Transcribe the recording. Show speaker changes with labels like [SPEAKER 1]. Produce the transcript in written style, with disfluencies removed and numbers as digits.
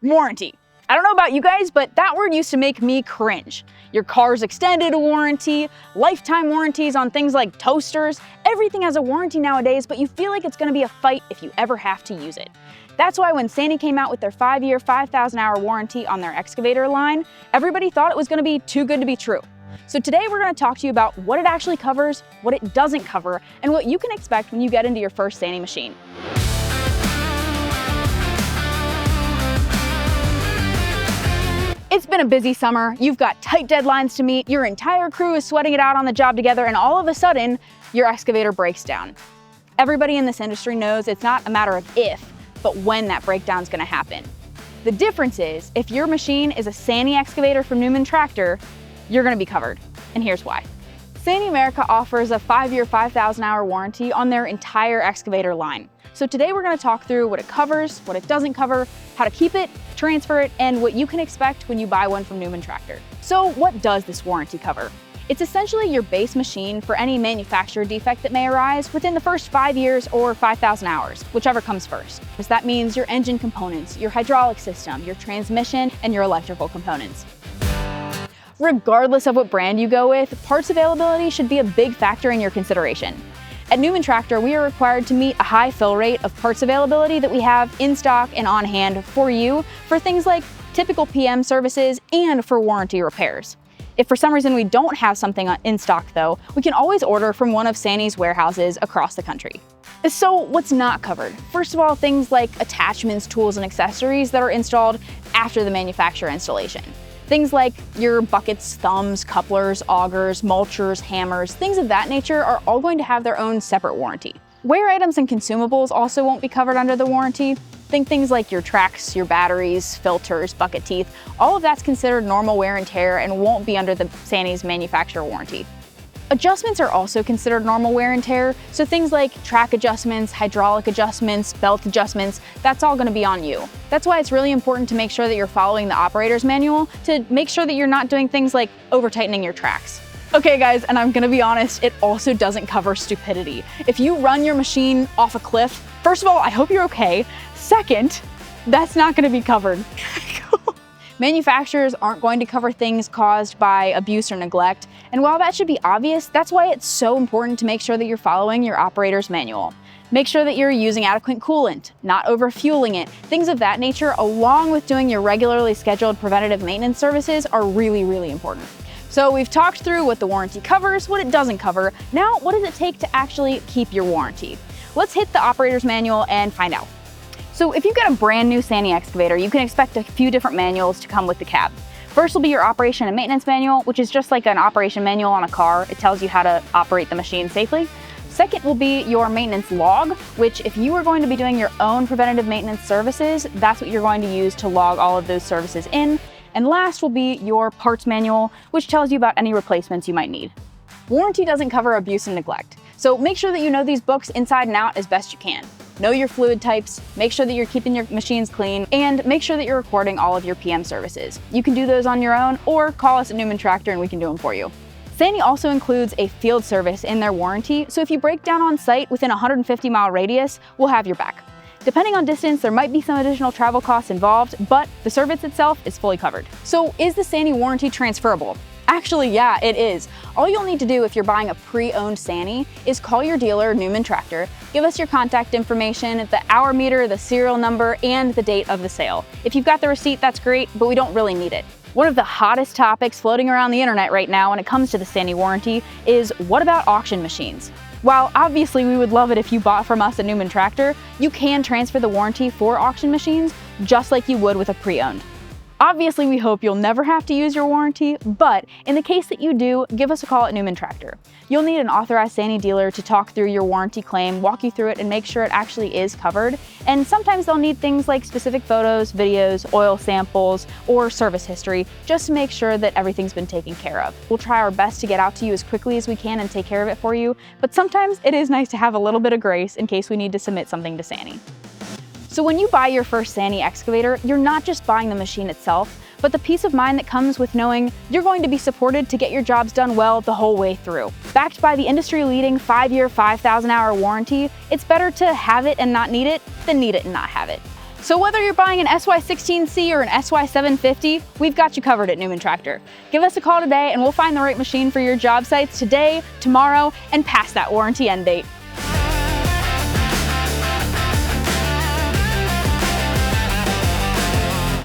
[SPEAKER 1] Warranty. I don't know about you guys, but that word used to make me cringe. Your car's extended warranty, lifetime warranties on things like toasters, everything has a warranty nowadays, but you feel like it's gonna be a fight if you ever have to use it. That's why when SANY came out with their 5-year, 5,000-hour warranty on their excavator line, everybody thought it was gonna be too good to be true. So today we're gonna talk to you about what it actually covers, what it doesn't cover, and what you can expect when you get into your first SANY machine. It's been a busy summer, you've got tight deadlines to meet, your entire crew is sweating it out on the job together, and all of a sudden, your excavator breaks down. Everybody in this industry knows it's not a matter of if, but when that breakdown is gonna happen. The difference is, if your machine is a SANY excavator from Newman tractor, you're gonna be covered, and here's why. SANY America offers a 5-year, 5,000-hour warranty on their entire excavator line. So today we're gonna talk through what it covers, what it doesn't cover, how to keep it, transfer it, and what you can expect when you buy one from Newman Tractor. So what does this warranty cover? It's essentially your base machine for any manufacturer defect that may arise within the first 5 years or 5,000 hours, whichever comes first. So that means your engine components, your hydraulic system, your transmission, and your electrical components. Regardless of what brand you go with, parts availability should be a big factor in your consideration. At Newman Tractor, we are required to meet a high fill rate of parts availability that we have in stock and on hand for you for things like typical PM services and for warranty repairs. If for some reason we don't have something in stock though, we can always order from one of SANY's warehouses across the country. So what's not covered? First of all, things like attachments, tools, and accessories that are installed after the manufacturer installation. Things like your buckets, thumbs, couplers, augers, mulchers, hammers, things of that nature are all going to have their own separate warranty. Wear items and consumables also won't be covered under the warranty. Think things like your tracks, your batteries, filters, bucket teeth. All of that's considered normal wear and tear and won't be under the SANY's manufacturer warranty. Adjustments are also considered normal wear and tear, so things like track adjustments, hydraulic adjustments, belt adjustments, that's all going to be on you. That's why it's really important to make sure that you're following the operator's manual to make sure that you're not doing things like over-tightening your tracks. Okay guys, and I'm gonna be honest, it also doesn't cover stupidity. If you run your machine off a cliff, first of all, I hope you're okay. Second, that's not gonna be covered. Manufacturers aren't going to cover things caused by abuse or neglect, and while that should be obvious, that's why it's so important to make sure that you're following your operator's manual. Make sure that you're using adequate coolant, not overfueling it. Things of that nature, along with doing your regularly scheduled preventative maintenance services, are really, really important. So we've talked through what the warranty covers, what it doesn't cover. Now, what does it take to actually keep your warranty? Let's hit the operator's manual and find out. So if you get a brand new SANY excavator, you can expect a few different manuals to come with the cab. First will be your operation and maintenance manual, which is just like an operation manual on a car. It tells you how to operate the machine safely. Second will be your maintenance log, which if you are going to be doing your own preventative maintenance services, that's what you're going to use to log all of those services in. And last will be your parts manual, which tells you about any replacements you might need. Warranty doesn't cover abuse and neglect, so make sure that you know these books inside and out as best you can. Know your fluid types, make sure that you're keeping your machines clean, and make sure that you're recording all of your PM services. You can do those on your own, or call us at Newman Tractor and we can do them for you. SANY also includes a field service in their warranty, so if you break down on site within a 150-mile radius, we'll have your back. Depending on distance, there might be some additional travel costs involved, but the service itself is fully covered. So is the SANY warranty transferable? Actually, yeah, it is. All you'll need to do if you're buying a pre-owned SANY is call your dealer, Newman Tractor, give us your contact information, the hour meter, the serial number, and the date of the sale. If you've got the receipt, that's great, but we don't really need it. One of the hottest topics floating around the internet right now when it comes to the SANY warranty is, what about auction machines? While obviously we would love it if you bought from us at Newman Tractor, you can transfer the warranty for auction machines just like you would with a pre-owned. Obviously, we hope you'll never have to use your warranty, but in the case that you do, give us a call at Newman Tractor. You'll need an authorized SANY dealer to talk through your warranty claim, walk you through it, and make sure it actually is covered. And sometimes they'll need things like specific photos, videos, oil samples, or service history, just to make sure that everything's been taken care of. We'll try our best to get out to you as quickly as we can and take care of it for you, but sometimes it is nice to have a little bit of grace in case we need to submit something to SANY. So when you buy your first SANY excavator, you're not just buying the machine itself, but the peace of mind that comes with knowing you're going to be supported to get your jobs done well the whole way through. Backed by the industry-leading 5-year, 5,000-hour warranty, it's better to have it and not need it than need it and not have it. So whether you're buying an SY16C or an SY750, we've got you covered at Newman Tractor. Give us a call today and we'll find the right machine for your job sites today, tomorrow, and past that warranty end date.